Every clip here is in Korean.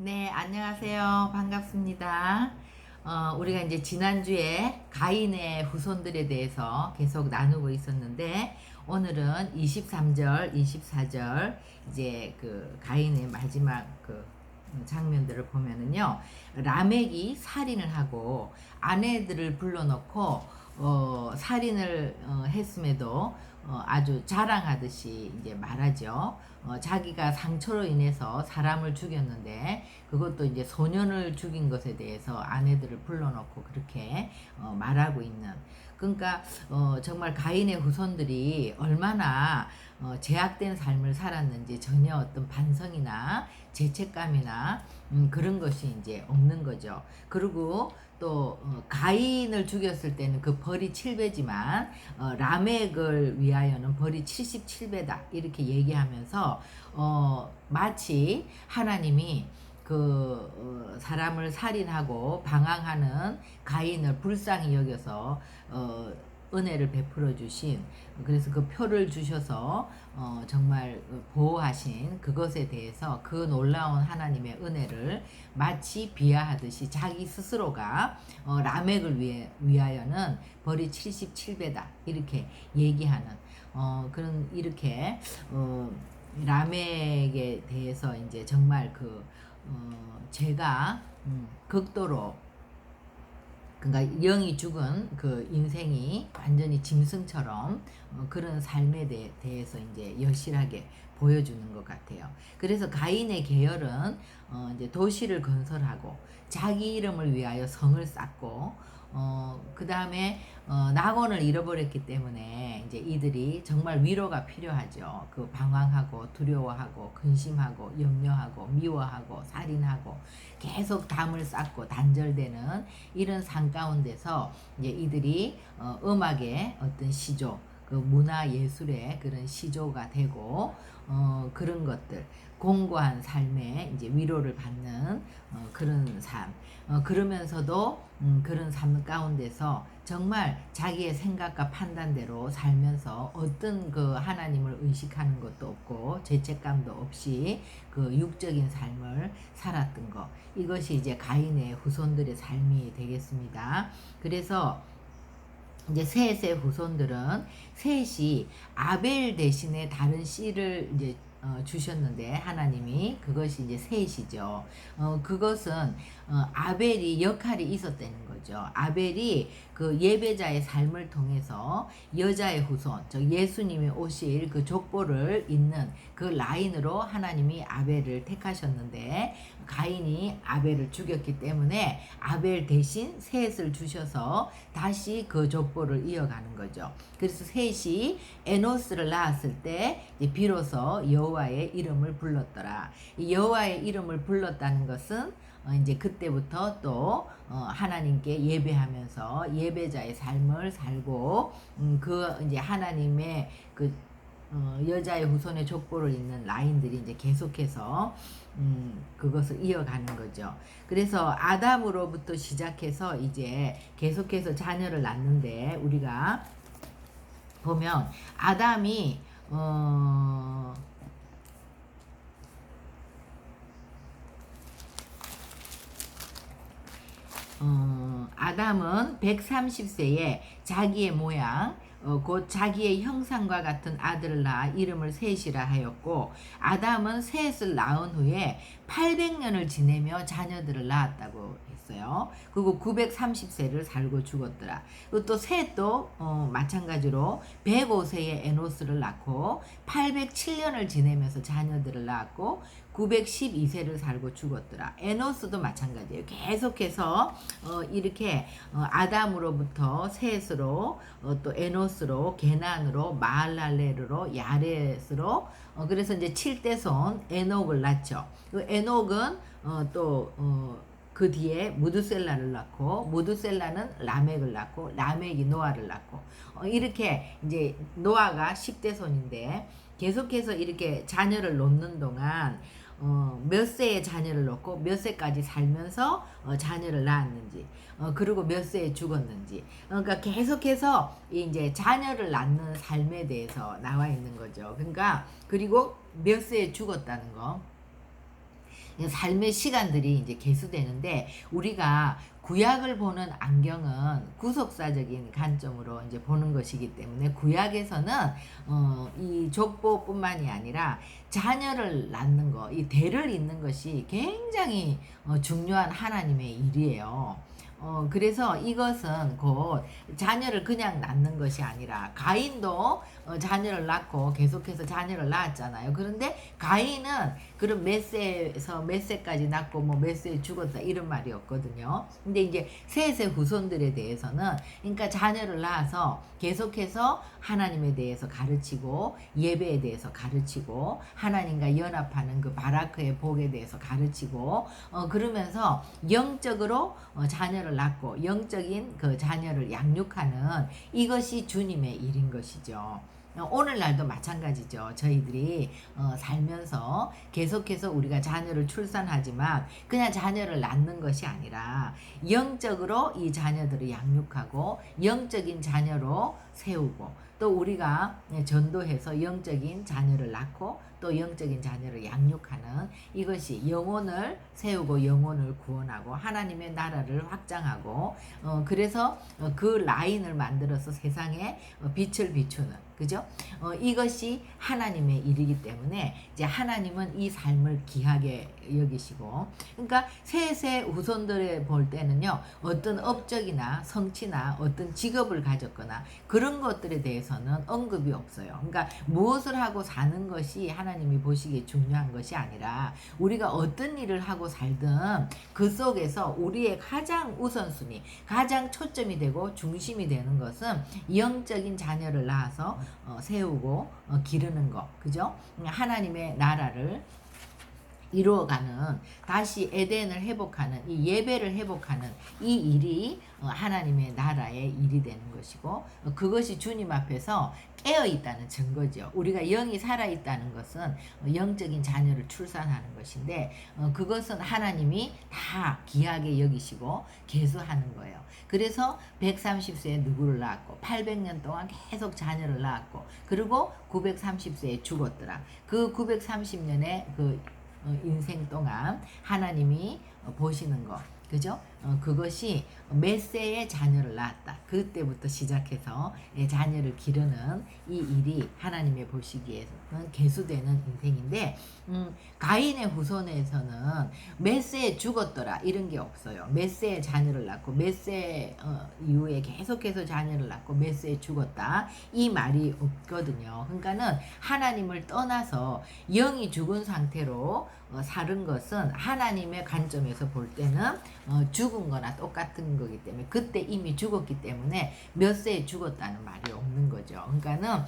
네, 안녕하세요. 반갑습니다. 우리가 이제 지난주에 가인의 후손들에 대해서 계속 나누고 있었는데, 오늘은 23절, 24절, 이제 그 가인의 마지막 그 장면들을 보면은요, 라멕이 살인을 하고 아내들을 불러놓고, 살인을 했음에도 아주 자랑하듯이 이제 말하죠. 자기가 상처로 인해서 사람을 죽였는데 그것도 이제 소년을 죽인 것에 대해서 아내들을 불러놓고 그렇게 말하고 있는. 그러니까 정말 가인의 후손들이 얼마나 제약된 삶을 살았는지 전혀 어떤 반성이나 죄책감이나 그런 것이 이제 없는 거죠. 그리고 또 가인을 죽였을 때는 그 벌이 7배지만 라멕을 위하여는 벌이 77배다 이렇게 얘기하면서 마치 하나님이 그 사람을 살인하고 방황하는 가인을 불쌍히 여겨서 은혜를 베풀어 주신, 그래서 그 표를 주셔서 정말 보호하신 그것에 대해서 그 놀라운 하나님의 은혜를 마치 비하하듯이 자기 스스로가 라멕을 위하여는 벌이 77배다 이렇게 얘기하는 그런 이렇게 라멕에 대해서 이제 정말 그 제가 극도로, 그러니까 영이 죽은 그 인생이 완전히 짐승처럼 그런 삶에 대해서 이제 여실하게 보여주는 것 같아요. 그래서 가인의 계열은 이제 도시를 건설하고 자기 이름을 위하여 성을 쌓고 그 다음에 낙원을 잃어버렸기 때문에 이제 이들이 정말 위로가 필요하죠. 그 방황하고 두려워하고 근심하고 염려하고 미워하고 살인하고 계속 담을 쌓고 단절되는 이런 삶 가운데서 이제 이들이 음악의 어떤 시조, 그 문화 예술의 그런 시조가 되고 그런 것들, 공고한 삶에 이제 위로를 받는 그런 삶. 그러면서도 그런 삶 가운데서 정말 자기의 생각과 판단대로 살면서 어떤 그 하나님을 의식하는 것도 없고 죄책감도 없이 그 육적인 삶을 살았던 것, 이것이 이제 가인의 후손들의 삶이 되겠습니다. 그래서 이제 셋의 후손들은 셋이 아벨 대신에 다른 씨를 이제 주셨는데 하나님이 그것이 이제 셋이죠. 그것은 아벨이 역할이 있었다는 거죠. 아벨이 그 예배자의 삶을 통해서 여자의 후손, 즉 예수님이 오실 그 족보를 잇는 그 라인으로 하나님이 아벨을 택하셨는데 가인이 아벨을 죽였기 때문에 아벨 대신 셋을 주셔서 다시 그 족보를 이어가는 거죠. 그래서 셋이 에노스를 낳았을 때 비로소 여호와의 이름을 불렀더라. 여호와의 이름을 불렀다는 것은 이제 그때부터 또 하나님께 예배하면서 예배자의 삶을 살고 그 이제 하나님의 그 여자의 후손의 족보를 잇는 라인들이 이제 계속해서 그것을 이어가는 거죠. 그래서 아담으로부터 시작해서 이제 계속해서 자녀를 낳는데 우리가 보면 아담이 아담은 130세에 자기의 모양 곧 자기의 형상과 같은 아들을 낳아 이름을 셋이라 하였고, 아담은 셋을 낳은 후에 800년을 지내며 자녀들을 낳았다고 했어요. 그리고 930세를 살고 죽었더라. 그리고 또 셋도 마찬가지로 105세에 에노스를 낳고 807년을 지내면서 자녀들을 낳았고 912세를 살고 죽었더라. 에노스도 마찬가지예요. 계속해서 이렇게 아담으로부터 셋으로 또 에노스로 게난으로 마할랄렐으로 야렛으로 그래서 이제 7대손 에녹을 낳죠. 그 에녹은 그 뒤에 무드셀라를 낳고 무드셀라는 라멕을 낳고 라멕이 노아를 낳고 이렇게 이제 노아가 10대손인데 계속해서 이렇게 자녀를 놓는 동안 몇 세에 자녀를 놓고 몇 세까지 살면서 자녀를 낳았는지 그리고 몇 세에 죽었는지, 그러니까 계속해서 이제 자녀를 낳는 삶에 대해서 나와 있는 거죠. 그러니까 그리고 몇 세에 죽었다는 거. 삶의 시간들이 이제 계수되는데 우리가 구약을 보는 안경은 구속사적인 관점으로 이제 보는 것이기 때문에 구약에서는 이 족보뿐만이 아니라 자녀를 낳는 거, 이 대를 잇는 것이 굉장히 중요한 하나님의 일이에요. 그래서 이것은 곧 자녀를 그냥 낳는 것이 아니라 가인도 자녀를 낳고 계속해서 자녀를 낳았잖아요. 그런데 가인은 그런 몇 세에서 몇 세까지 낳고 뭐 몇 세에 죽었다 이런 말이 없거든요. 근데 이제 셋의 후손들에 대해서는 그러니까 자녀를 낳아서 계속해서 하나님에 대해서 가르치고 예배에 대해서 가르치고 하나님과 연합하는 그 바라크의 복에 대해서 가르치고 그러면서 영적으로 자녀를 낳고 영적인 그 자녀를 양육하는 이것이 주님의 일인 것이죠. 오늘날도 마찬가지죠. 저희들이 살면서 계속해서 우리가 자녀를 출산하지만 그냥 자녀를 낳는 것이 아니라 영적으로 이 자녀들을 양육하고 영적인 자녀로 세우고 또 우리가 전도해서 영적인 자녀를 낳고 또 영적인 자녀를 양육하는 이것이 영혼을 세우고 영혼을 구원하고 하나님의 나라를 확장하고 그래서 그 라인을 만들어서 세상에 빛을 비추는 그죠? 이것이 하나님의 일이기 때문에 이제 하나님은 이 삶을 귀하게 여기시고 그러니까 셋의 후손들에 볼 때는요 어떤 업적이나 성취나 어떤 직업을 가졌거나 그런 것들에 대해서는 언급이 없어요. 그러니까 무엇을 하고 사는 것이 하나님이 보시기에 중요한 것이 아니라 우리가 어떤 일을 하고 살든 그 속에서 우리의 가장 우선순위, 가장 초점이 되고 중심이 되는 것은 영적인 자녀를 낳아서 세우고 기르는 것, 그죠? 하나님의 나라를 이루어가는 다시 에덴을 회복하는 이 예배를 회복하는 이 일이 하나님의 나라의 일이 되는 것이고 그것이 주님 앞에서 깨어 있다는 증거죠. 우리가 영이 살아 있다는 것은 영적인 자녀를 출산하는 것인데 그것은 하나님이 다 귀하게 여기시고 계수하는 거예요. 그래서 130세에 누구를 낳았고 800년 동안 계속 자녀를 낳았고 그리고 930세에 죽었더라. 그 930년의 그 인생 동안 하나님이 보시는 것 그죠? 그것이 몇 세에 자녀를 낳았다. 그때부터 시작해서 자녀를 기르는 이 일이 하나님의 보시기에는 계수되는 인생인데 가인의 후손에서는 몇 세에 죽었더라 이런 게 없어요. 몇 세에 자녀를 낳고 몇 세 이후에 계속해서 자녀를 낳고 몇 세에 죽었다 이 말이 없거든요. 그러니까는 하나님을 떠나서 영이 죽은 상태로 사는 것은 하나님의 관점에서 볼 때는 죽은 거나 똑같은 거기 때문에 그때 이미 죽었기 때문에 몇 세에 죽었다는 말이 없는 거죠. 그러니까는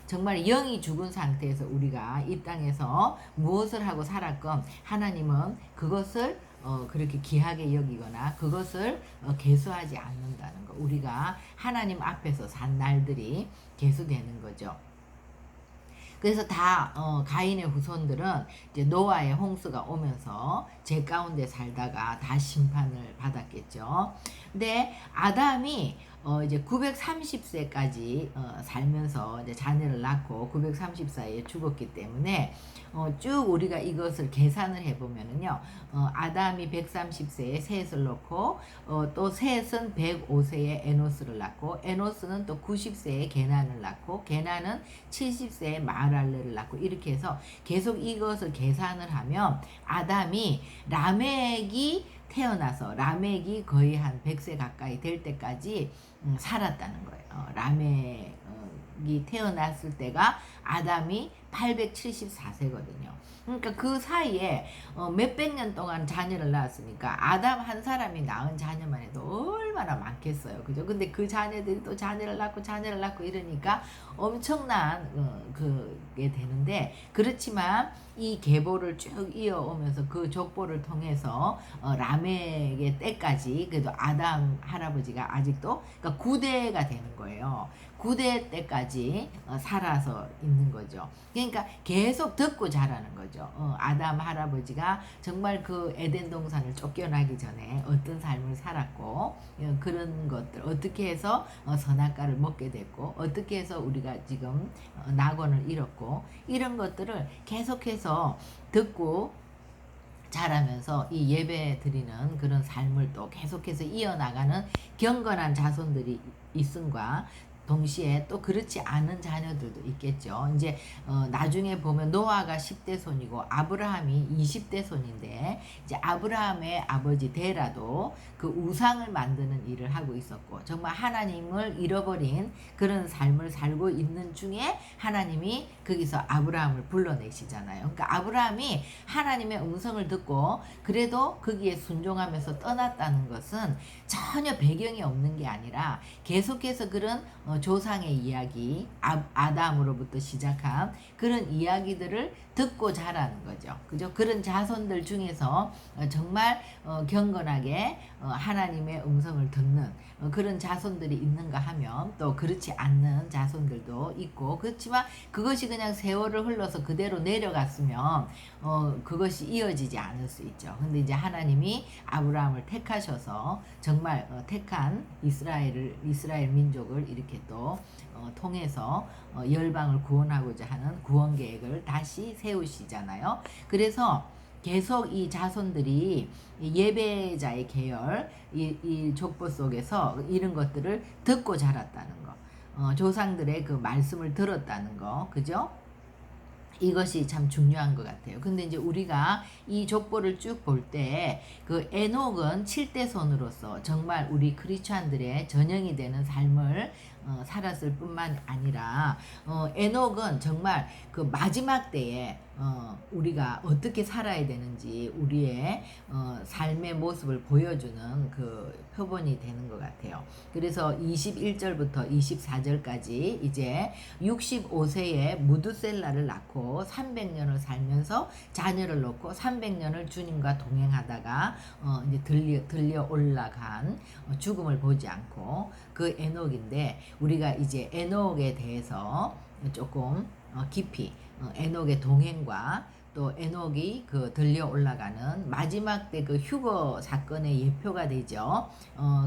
정말 영이 죽은 상태에서 우리가 이 땅에서 무엇을 하고 살았건 하나님은 그것을 그렇게 귀하게 여기거나 그것을 계수하지 않는다는 거. 우리가 하나님 앞에서 산 날들이 계수되는 거죠. 그래서 다 가인의 후손들은 이제 노아의 홍수가 오면서 제 가운데 살다가 다 심판을 받았겠죠. 근데 아담이 이제 930세까지 살면서 이제 자녀를 낳고 934에 죽었기 때문에 쭉 우리가 이것을 계산을 해보면은요, 아담이 130세에 셋을 놓고 또 셋은 105세에 에노스를 낳고 에노스는 또 90세에 게난을 낳고 게난은 70세에 마랄레를 낳고 이렇게 해서 계속 이것을 계산을 하면 아담이 라멕이 태어나서 라멕이 거의 한 100세 가까이 될 때까지 살았다는 거예요. 라멕이 태어났을 때가 아담이 874세거든요. 그러니까 그 사이에 몇백 년 동안 자녀를 낳았으니까 아담 한 사람이 낳은 자녀만 해도 얼마나 많겠어요. 그죠? 근데 그 자녀들이 또 자녀를 낳고 이러니까 엄청난 그게 되는데 그렇지만 이 계보를 쭉 이어오면서 그 족보를 통해서 라멕의 때까지 그래도 아담 할아버지가 아직도 그러니까 9대가 되는 거예요. 9대 때까지 살아서 있는 거죠. 그러니까 계속 듣고 자라는 거죠. 아담 할아버지가 정말 그 에덴 동산을 쫓겨나기 전에 어떤 삶을 살았고 그런 것들 어떻게 해서 선악과를 먹게 됐고 어떻게 해서 우리가 지금 낙원을 잃었고 이런 것들을 계속해서 듣고 자라면서 이 예배 드리는 그런 삶을 또 계속해서 이어나가는 경건한 자손들이 있음과 동시에 또 그렇지 않은 자녀들도 있겠죠. 이제 나중에 보면 노아가 10대 손이고 아브라함이 20대 손인데, 이제 아브라함의 아버지 데라도 그 우상을 만드는 일을 하고 있었고, 정말 하나님을 잃어버린 그런 삶을 살고 있는 중에 하나님이 거기서 아브라함을 불러내시잖아요. 그러니까 아브라함이 하나님의 음성을 듣고 그래도 거기에 순종하면서 떠났다는 것은 전혀 배경이 없는 게 아니라 계속해서 그런 조상의 이야기, 아담으로부터 시작한 그런 이야기들을 듣고 자라는 거죠. 그죠? 그런 자손들 중에서 정말 경건하게 하나님의 음성을 듣는 그런 자손들이 있는가 하면, 또 그렇지 않는 자손들도 있고, 그렇지만 그것이 그냥 세월을 흘러서 그대로 내려갔으면 그것이 이어지지 않을 수 있죠. 근데 이제 하나님이 아브라함을 택하셔서 정말 택한 이스라엘 민족을 이렇게 또 통해서 열방을 구원하고자 하는 구원 계획을 다시 세우시잖아요. 그래서 계속 이 자손들이 예배자의 계열, 이 족보 속에서 이런 것들을 듣고 자랐다는 거, 조상들의 그 말씀을 들었다는 거, 그죠? 이것이 참 중요한 것 같아요. 근데 이제 우리가 이 족보를 쭉 볼 때 그 에녹은 7대 손으로서 정말 우리 크리스찬들의 전형이 되는 삶을 살았을 뿐만 아니라 에녹은 정말 그 마지막 때에 우리가 어떻게 살아야 되는지 우리의 삶의 모습을 보여주는 그 표본이 되는 것 같아요. 그래서 21절부터 24절까지 이제 65세에 무드셀라를 낳고 300년을 살면서 자녀를 놓고 300년을 주님과 동행하다가 이제 들려 올라간 죽음을 보지 않고 그 에녹인데, 우리가 이제 에녹에 대해서 조금 깊이 에녹의 동행과 또 에녹이 그 들려 올라가는 마지막 때 그 휴거 사건의 예표가 되죠.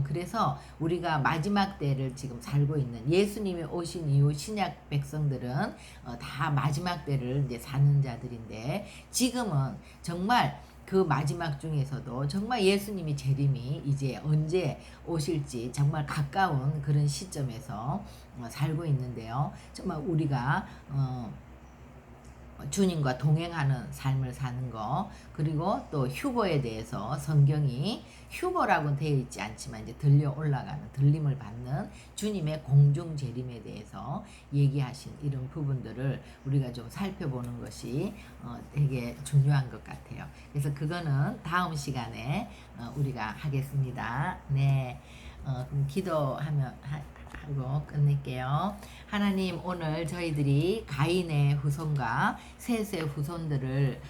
그래서 우리가 마지막 때를 지금 살고 있는, 예수님이 오신 이후 신약 백성들은 다 마지막 때를 이제 사는 자들인데, 지금은 정말 그 마지막 중에서도 정말 예수님이 재림이 이제 언제 오실지 정말 가까운 그런 시점에서 살고 있는데요. 정말 우리가 주님과 동행하는 삶을 사는 거, 그리고 또 휴거에 대해서 성경이 휴거라고는 되어 있지 않지만 이제 들려 올라가는, 들림을 받는 주님의 공중 재림에 대해서 얘기하신 이런 부분들을 우리가 좀 살펴보는 것이 되게 중요한 것 같아요. 그래서 그거는 다음 시간에 우리가 하겠습니다. 네, 그럼 기도하면 하고 끝낼게요. 하나님, 오늘 저희들이 가인의 후손과 셋의 후손들을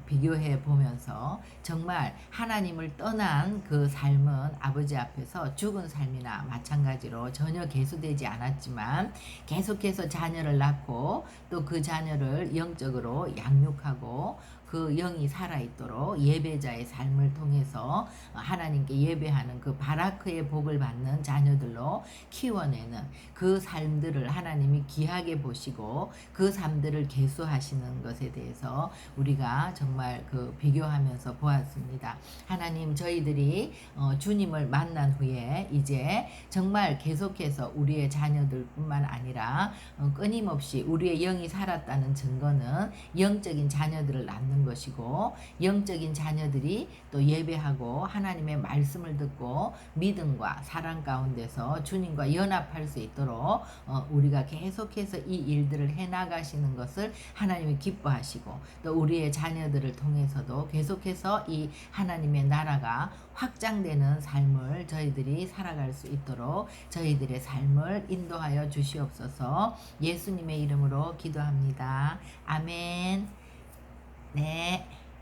비교해 보면서 정말 하나님을 떠난 그 삶은 아버지 앞에서 죽은 삶이나 마찬가지로 전혀 계수되지 않았지만, 계속해서 자녀를 낳고 또 그 자녀를 영적으로 양육하고 그 영이 살아있도록 예배자의 삶을 통해서 하나님께 예배하는 그 바라크의 복을 받는 자녀들로 키워내는 그 삶들을 하나님이 귀하게 보시고 그 삶들을 계수하시는 것에 대해서 우리가 정말 그 비교하면서 보았습니다. 하나님, 저희들이 주님을 만난 후에 이제 정말 계속해서 우리의 자녀들뿐만 아니라 끊임없이 우리의 영이 살았다는 증거는 영적인 자녀들을 낳는 것이고, 영적인 자녀들이 또 예배하고 하나님의 말씀을 듣고 믿음과 사랑 가운데서 주님과 연합할 수 있도록 우리가 계속해서 이 일들을 해나가시는 것을 하나님이 기뻐하시고, 또 우리의 자녀들을 통해서도 계속해서 이 하나님의 나라가 확장되는 삶을 저희들이 살아갈 수 있도록 저희들의 삶을 인도하여 주시옵소서. 예수님의 이름으로 기도합니다. 아멘. 네.